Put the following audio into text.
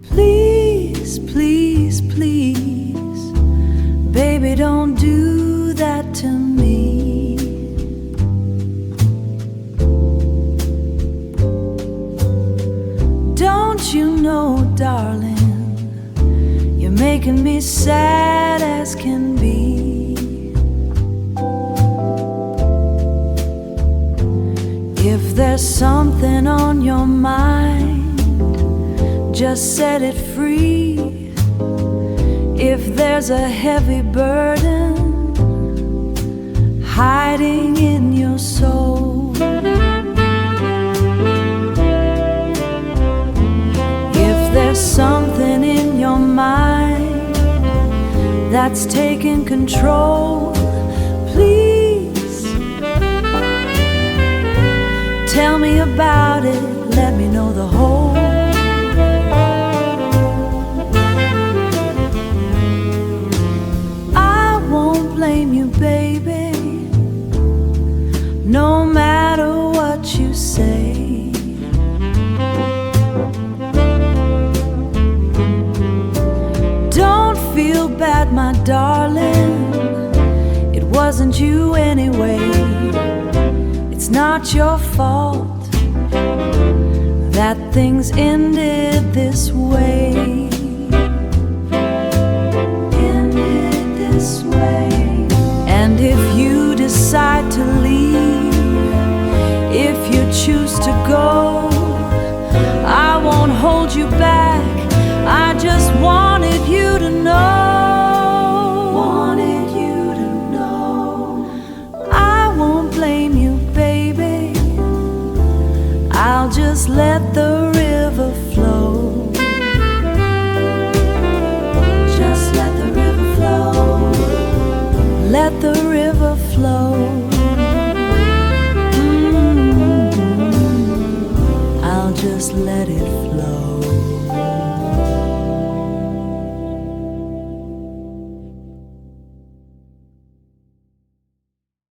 Please, please, please, baby, don't do that to me. Don't you know, darling, you're making me sad as can be. If there's something on your mind, just set it free. If there's a heavy burden hiding in your soul, if there's something in your mind that's taking control, please tell me about it, let me know the whole. Blame you, baby, no matter what you say. Don't feel bad, my darling, it wasn't you anyway. It's not your fault that things ended this way. And if you decide to leave, if you choose to go, I won't hold you back. I just wanted you to know. Wanted you to know. I won't blame you, baby. I'll just let the river flow. Just let the river flow. Let the river flow. I'll just let it flow.